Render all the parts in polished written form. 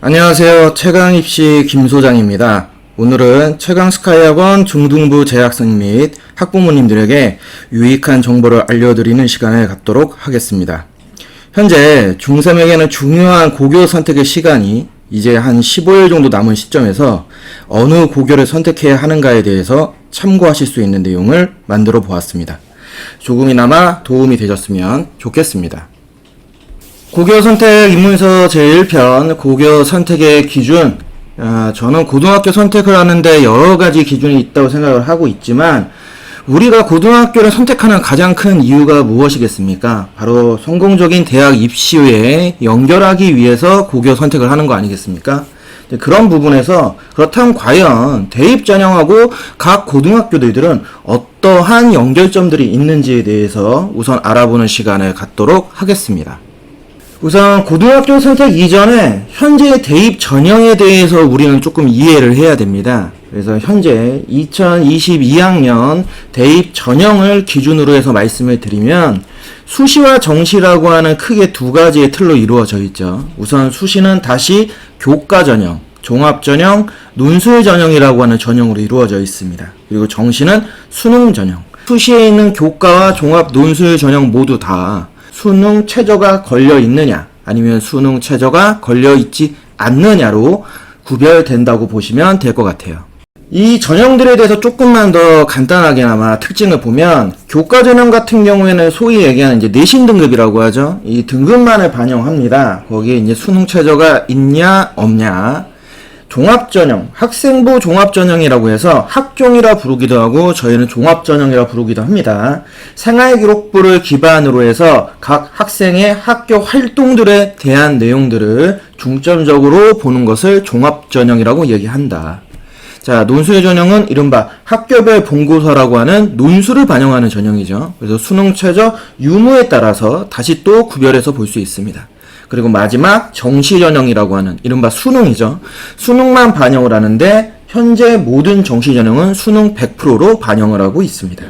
안녕하세요. 최강입시 김소장입니다. 오늘은 최강스카이학원 중등부 재학생 및 학부모님들에게 유익한 정보를 알려드리는 시간을 갖도록 하겠습니다. 현재 중3에게는 중요한 고교 선택의 시간이 이제 한 15일 정도 남은 시점에서 어느 고교를 선택해야 하는가에 대해서 참고하실 수 있는 내용을 만들어 보았습니다. 조금이나마 도움이 되셨으면 좋겠습니다. 고교 선택 입문서 제1편 고교 선택의 기준. 저는 고등학교 선택을 하는데 여러 가지 기준이 있다고 생각을 하고 있지만 우리가 고등학교를 선택하는 가장 큰 이유가 무엇이겠습니까? 바로 성공적인 대학 입시에 연결하기 위해서 고교 선택을 하는 거 아니겠습니까? 그런 부분에서 그렇다면 과연 대입 전형하고 각 고등학교들은 어떠한 연결점들이 있는지에 대해서 우선 알아보는 시간을 갖도록 하겠습니다. 우선 고등학교 선택 이전에 현재 대입 전형에 대해서 우리는 조금 이해를 해야 됩니다. 그래서 현재 2022학년 대입 전형을 기준으로 해서 말씀을 드리면 수시와 정시라고 하는 크게 두 가지의 틀로 이루어져 있죠. 우선 수시는 다시 교과 전형, 종합 전형, 논술 전형이라고 하는 전형으로 이루어져 있습니다. 그리고 정시는 수능 전형. 수시에 있는 교과와 종합 논술 전형 모두 다 수능 최저가 걸려 있느냐 아니면 수능 최저가 걸려 있지 않느냐로 구별된다고 보시면 될 것 같아요. 이 전형들에 대해서 조금만 더 간단하게나마 특징을 보면 교과 전형 같은 경우에는 소위 얘기하는 이제 내신 등급이라고 하죠. 이 등급만을 반영합니다. 거기에 이제 수능 최저가 있냐 없냐. 종합전형, 학생부 종합전형이라고 해서 학종이라 부르기도 하고 저희는 종합전형이라 부르기도 합니다. 생활기록부를 기반으로 해서 각 학생의 학교 활동들에 대한 내용들을 중점적으로 보는 것을 종합전형이라고 얘기한다. 자, 논술 전형은 이른바 학교별 본고서라고 하는 논술을 반영하는 전형이죠. 그래서 수능 최저 유무에 따라서 다시 또 구별해서 볼 수 있습니다. 그리고 마지막 정시 전형이라고 하는 이른바 수능이죠. 수능만 반영을 하는데 현재 모든 정시 전형은 수능 100%로 반영을 하고 있습니다.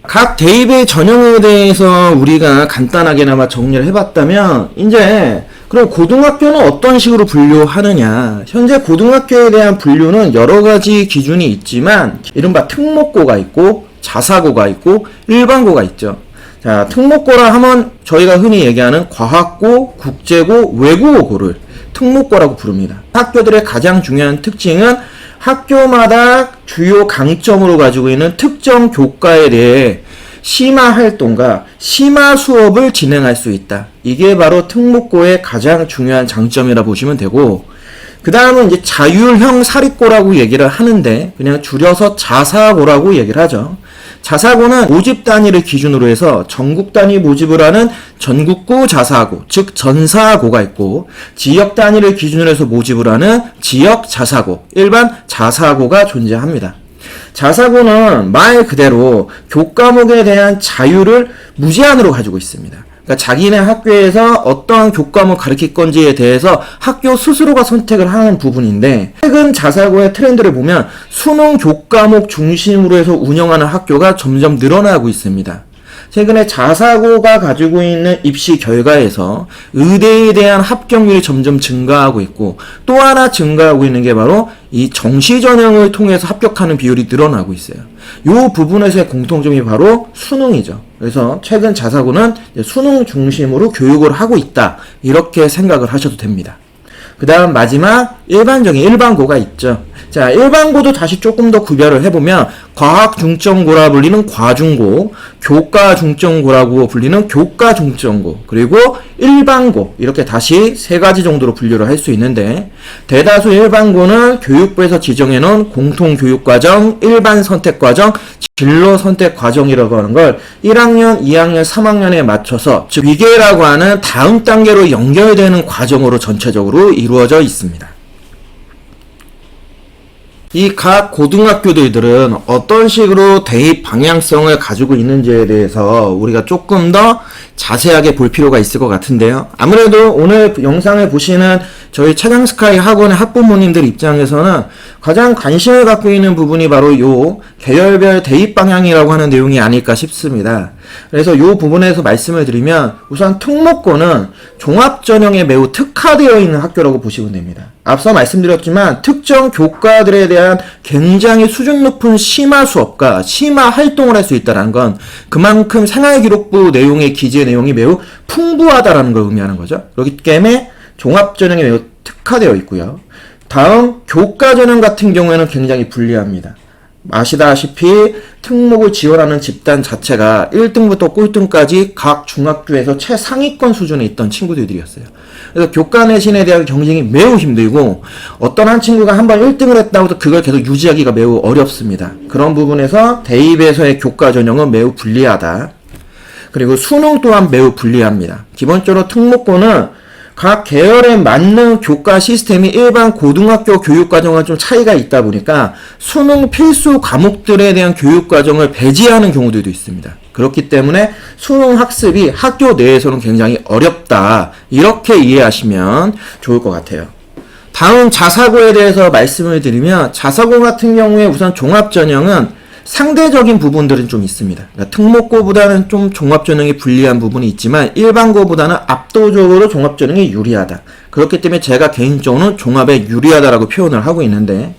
각 대입의 전형에 대해서 우리가 간단하게나마 정리를 해봤다면 이제 그럼 고등학교는 어떤 식으로 분류하느냐. 현재 고등학교에 대한 분류는 여러 가지 기준이 있지만 이른바 특목고가 있고 자사고가 있고 일반고가 있죠. 자, 특목고라 하면 저희가 흔히 얘기하는 과학고, 국제고, 외국어고를 특목고라고 부릅니다. 학교들의 가장 중요한 특징은 학교마다 주요 강점으로 가지고 있는 특정 교과에 대해 심화 활동과 심화 수업을 진행할 수 있다. 이게 바로 특목고의 가장 중요한 장점이라 보시면 되고, 그 다음은 이제 자율형 사립고라고 얘기를 하는데 그냥 줄여서 자사고라고 얘기를 하죠. 자사고는 모집 단위를 기준으로 해서 전국 단위 모집을 하는 전국고 자사고, 즉 전사고가 있고 지역 단위를 기준으로 해서 모집을 하는 지역 자사고, 일반 자사고가 존재합니다. 자사고는 말 그대로 교과목에 대한 자유를 무제한으로 가지고 있습니다. 그러니까 자기네 학교에서 어떠한 교과목 가르칠 건지에 대해서 학교 스스로가 선택을 하는 부분인데 최근 자사고의 트렌드를 보면 수능 교과목 중심으로 해서 운영하는 학교가 점점 늘어나고 있습니다. 최근에 자사고가 가지고 있는 입시 결과에서 의대에 대한 합격률이 점점 증가하고 있고 또 하나 증가하고 있는 게 바로 이 정시 전형을 통해서 합격하는 비율이 늘어나고 있어요. 이 부분에서의 공통점이 바로 수능이죠. 그래서 최근 자사고는 수능 중심으로 교육을 하고 있다. 이렇게 생각을 하셔도 됩니다. 그 다음 마지막 일반적인 일반고가 있죠. 자, 일반고도 다시 조금 더 구별을 해보면 과학 중점고라 불리는 과중고, 교과 중점고라고 불리는 교과 중점고, 그리고 일반고 이렇게 다시 세 가지 정도로 분류를 할 수 있는데 대다수 일반고는 교육부에서 지정해놓은 공통교육과정, 일반선택과정, 진로선택과정이라고 하는 걸 1학년, 2학년, 3학년에 맞춰서 즉 위계라고 하는 다음 단계로 연결되는 과정으로 전체적으로 이루어져 있습니다. 이 각 고등학교들은 어떤 식으로 대입 방향성을 가지고 있는지에 대해서 우리가 조금 더 자세하게 볼 필요가 있을 것 같은데요. 아무래도 오늘 영상을 보시는 저희 최강스카이 학원의 학부모님들 입장에서는 가장 관심을 갖고 있는 부분이 바로 요 계열별 대입 방향이라고 하는 내용이 아닐까 싶습니다. 그래서 이 부분에서 말씀을 드리면 우선 특목고는 종합전형에 매우 특화되어 있는 학교라고 보시면 됩니다. 앞서 말씀드렸지만 특정 교과들에 대한 굉장히 수준 높은 심화 수업과 심화 활동을 할 수 있다는 건 그만큼 생활기록부 내용의 기재 내용이 매우 풍부하다는 걸 의미하는 거죠. 그렇기 때문에 종합전형에 매우 특화되어 있고요. 다음 교과전형 같은 경우에는 굉장히 불리합니다. 아시다시피 특목을 지원하는 집단 자체가 1등부터 꼴등까지 각 중학교에서 최상위권 수준에 있던 친구들이었어요. 그래서 교과 내신에 대한 경쟁이 매우 힘들고 어떤 한 친구가 한번 1등을 했다고 해서 그걸 계속 유지하기가 매우 어렵습니다. 그런 부분에서 대입에서의 교과 전형은 매우 불리하다. 그리고 수능 또한 매우 불리합니다. 기본적으로 특목고는 각 계열에 맞는 교과 시스템이 일반 고등학교 교육과정과 좀 차이가 있다 보니까 수능 필수 과목들에 대한 교육과정을 배제하는 경우들도 있습니다. 그렇기 때문에 수능 학습이 학교 내에서는 굉장히 어렵다. 이렇게 이해하시면 좋을 것 같아요. 다음 자사고에 대해서 말씀을 드리면 자사고 같은 경우에 우선 종합전형은 상대적인 부분들은 좀 있습니다. 그러니까 특목고보다는 좀 종합전형이 불리한 부분이 있지만 일반고보다는 압도적으로 종합전형이 유리하다. 그렇기 때문에 제가 개인적으로는 종합에 유리하다라고 표현을 하고 있는데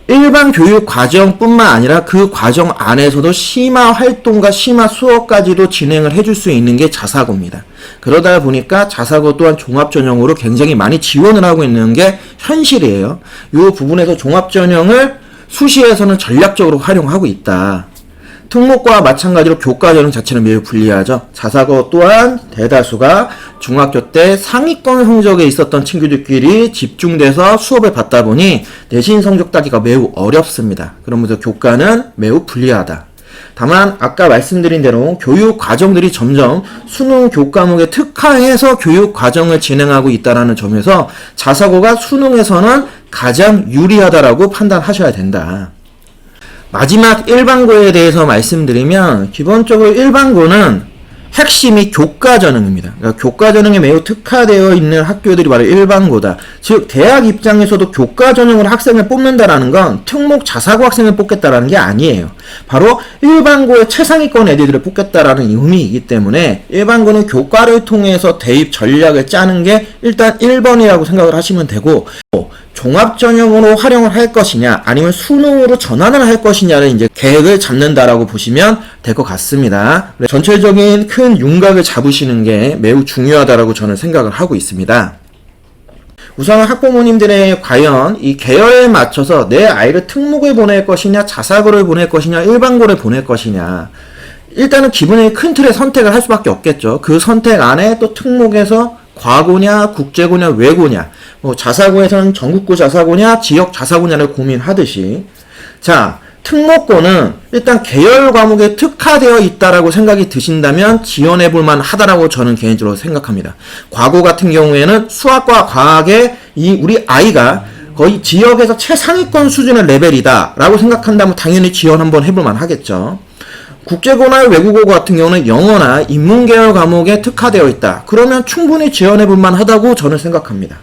일반 교육 과정뿐만 아니라 그 과정 안에서도 심화 활동과 심화 수업까지도 진행을 해줄 수 있는 게 자사고입니다. 그러다 보니까 자사고 또한 종합전형으로 굉장히 많이 지원을 하고 있는 게 현실이에요. 이 부분에서 종합전형을 수시에서는 전략적으로 활용하고 있다. 특목고와 마찬가지로 교과전형 자체는 매우 불리하죠. 자사고 또한 대다수가 중학교 때 상위권 성적에 있었던 친구들끼리 집중돼서 수업을 받다 보니 내신 성적 따기가 매우 어렵습니다. 그러면서 교과는 매우 불리하다. 다만 아까 말씀드린 대로 교육 과정들이 점점 수능 교과목에 특화해서 교육 과정을 진행하고 있다는 점에서 자사고가 수능에서는 가장 유리하다라고 판단하셔야 된다. 마지막 일반고에 대해서 말씀드리면 기본적으로 일반고는 핵심이 교과전형입니다. 그러니까 교과전형에 매우 특화되어 있는 학교들이 바로 일반고다. 즉 대학 입장에서도 교과전형으로 학생을 뽑는다라는 건 특목 자사고 학생을 뽑겠다라는 게 아니에요. 바로 일반고의 최상위권 애들을 뽑겠다라는 의미이기 때문에 일반고는 교과를 통해서 대입 전략을 짜는 게 일단 1번이라고 생각을 하시면 되고 종합전형으로 활용을 할 것이냐 아니면 수능으로 전환을 할 것이냐를 이제 계획을 잡는다라고 보시면 될 것 같습니다. 전체적인 큰 윤곽을 잡으시는 게 매우 중요하다라고 저는 생각을 하고 있습니다. 우선 학부모님들의 과연 이 계열에 맞춰서 내 아이를 특목을 보낼 것이냐 자사고를 보낼 것이냐 일반고를 보낼 것이냐 일단은 기본적인 큰 틀의 선택을 할 수밖에 없겠죠. 그 선택 안에 또 특목에서 과고냐 국제고냐 외고냐 자사고에서는 전국고 자사고냐 지역 자사고냐를 고민하듯이 자 특목고는 일단 계열 과목에 특화되어 있다라고 생각이 드신다면 지원해볼 만하다라고 저는 개인적으로 생각합니다. 과고 같은 경우에는 수학과 과학에 우리 아이가 거의 지역에서 최상위권 수준의 레벨이다 라고 생각한다면 당연히 지원 한번 해볼 만하겠죠. 국제고나 외국어 같은 경우는 영어나 인문계열 과목에 특화되어 있다. 그러면 충분히 지원해볼 만하다고 저는 생각합니다.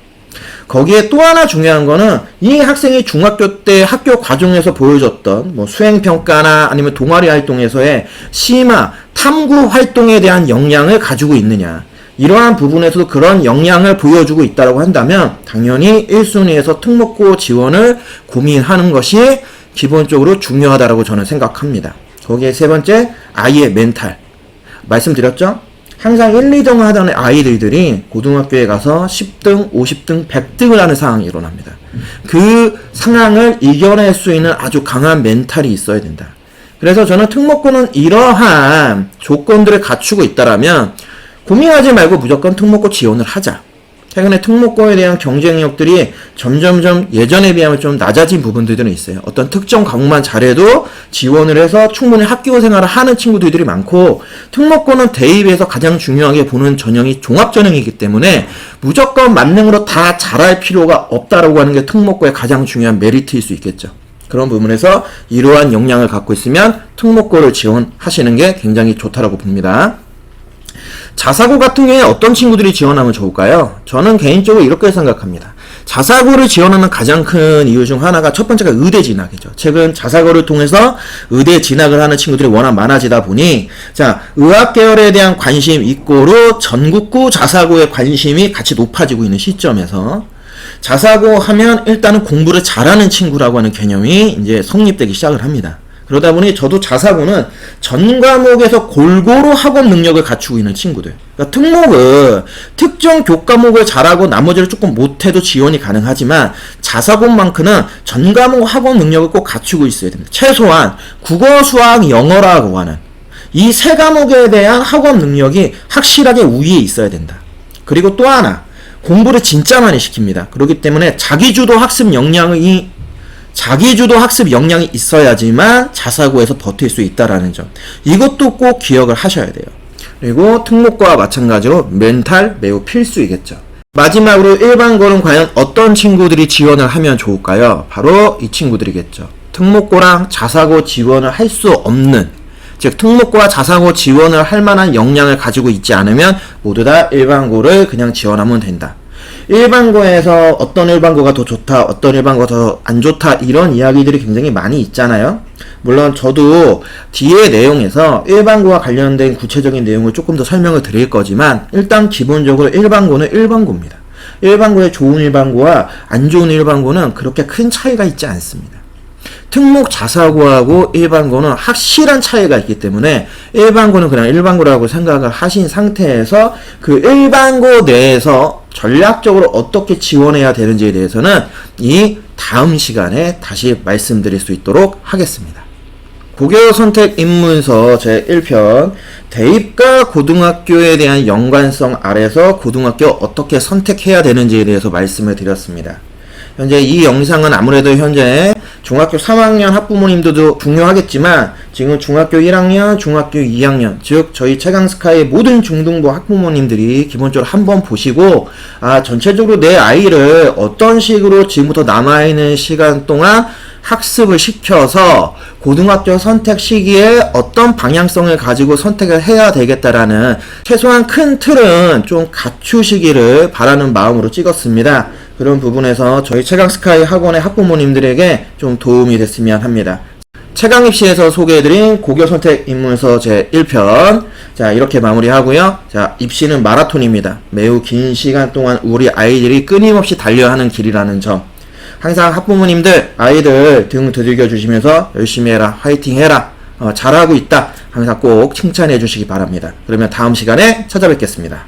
거기에 또 하나 중요한 거는 이 학생이 중학교 때 학교 과정에서 보여줬던 수행평가나 아니면 동아리 활동에서의 심화, 탐구 활동에 대한 역량을 가지고 있느냐. 이러한 부분에서도 그런 역량을 보여주고 있다고 한다면 당연히 1순위에서 특목고 지원을 고민하는 것이 기본적으로 중요하다고 저는 생각합니다. 거기에 세 번째, 아이의 멘탈. 말씀드렸죠? 항상 1, 2등을 하던 아이들이 고등학교에 가서 10등, 50등, 100등을 하는 상황이 일어납니다. 그 상황을 이겨낼 수 있는 아주 강한 멘탈이 있어야 된다. 그래서 저는 특목고는 이러한 조건들을 갖추고 있다라면 고민하지 말고 무조건 특목고 지원을 하자. 최근에 특목고에 대한 경쟁력들이 점점점 예전에 비하면 좀 낮아진 부분들은 있어요. 어떤 특정 과목만 잘해도 지원을 해서 충분히 학교 생활을 하는 친구들이 많고 특목고는 대입에서 가장 중요하게 보는 전형이 종합전형이기 때문에 무조건 만능으로 다 잘할 필요가 없다라고 하는 게 특목고의 가장 중요한 메리트일 수 있겠죠. 그런 부분에서 이러한 역량을 갖고 있으면 특목고를 지원하시는 게 굉장히 좋다라고 봅니다. 자사고 같은 경우에 어떤 친구들이 지원하면 좋을까요? 저는 개인적으로 이렇게 생각합니다. 자사고를 지원하는 가장 큰 이유 중 하나가 첫 번째가 의대 진학이죠. 최근 자사고를 통해서 의대 진학을 하는 친구들이 워낙 많아지다 보니 자, 의학 계열에 대한 관심 있고로 전국구 자사고의 관심이 같이 높아지고 있는 시점에서 자사고 하면 일단은 공부를 잘하는 친구라고 하는 개념이 이제 성립되기 시작을 합니다. 그러다 보니 저도 자사고는 전 과목에서 골고루 학업 능력을 갖추고 있는 친구들. 그러니까 특목은 특정 교과목을 잘하고 나머지를 조금 못해도 지원이 가능하지만 자사고만큼은 전 과목 학업 능력을 꼭 갖추고 있어야 됩니다. 최소한 국어, 수학, 영어라고 하는 이 세 과목에 대한 학업 능력이 확실하게 우위에 있어야 된다. 그리고 또 하나, 공부를 진짜 많이 시킵니다. 그렇기 때문에 자기주도 학습 역량이 있어야지만 자사고에서 버틸 수 있다라는 점. 이것도 꼭 기억을 하셔야 돼요. 그리고 특목고와 마찬가지로 멘탈 매우 필수이겠죠. 마지막으로 일반고는 과연 어떤 친구들이 지원을 하면 좋을까요? 바로 이 친구들이겠죠. 특목고랑 자사고 지원을 할 수 없는, 즉 특목고와 자사고 지원을 할 만한 역량을 가지고 있지 않으면 모두 다 일반고를 그냥 지원하면 된다. 일반고에서 어떤 일반고가 더 좋다, 어떤 일반고가 더 안 좋다, 이런 이야기들이 굉장히 많이 있잖아요. 물론 저도 뒤에 내용에서 일반고와 관련된 구체적인 내용을 조금 더 설명을 드릴 거지만 일단 기본적으로 일반고는 일반고입니다. 일반고의 좋은 일반고와 안 좋은 일반고는 그렇게 큰 차이가 있지 않습니다. 특목 자사고하고 일반고는 확실한 차이가 있기 때문에 일반고는 그냥 일반고라고 생각을 하신 상태에서 그 일반고 내에서 전략적으로 어떻게 지원해야 되는지에 대해서는 이 다음 시간에 다시 말씀드릴 수 있도록 하겠습니다. 고교 선택 입문서 제1편 대입과 고등학교에 대한 연관성 아래서 고등학교 어떻게 선택해야 되는지에 대해서 말씀을 드렸습니다. 현재 이 영상은 아무래도 현재 중학교 3학년 학부모님들도 중요하겠지만 지금 중학교 1학년, 중학교 2학년 즉 저희 최강스카이 모든 중등부 학부모님들이 기본적으로 한번 보시고 전체적으로 내 아이를 어떤 식으로 지금부터 남아있는 시간 동안 학습을 시켜서 고등학교 선택 시기에 어떤 방향성을 가지고 선택을 해야 되겠다라는 최소한 큰 틀은 좀 갖추시기를 바라는 마음으로 찍었습니다. 그런 부분에서 저희 최강스카이 학원의 학부모님들에게 좀 도움이 됐으면 합니다. 최강입시에서 소개해드린 고교선택 입문서 제1편 자 이렇게 마무리하고요. 자 입시는 마라톤입니다. 매우 긴 시간 동안 우리 아이들이 끊임없이 달려야 하는 길이라는 점 항상 학부모님들 아이들 등 두들겨 주시면서 열심히 해라 화이팅 해라 잘하고 있다 항상 꼭 칭찬해 주시기 바랍니다. 그러면 다음 시간에 찾아뵙겠습니다.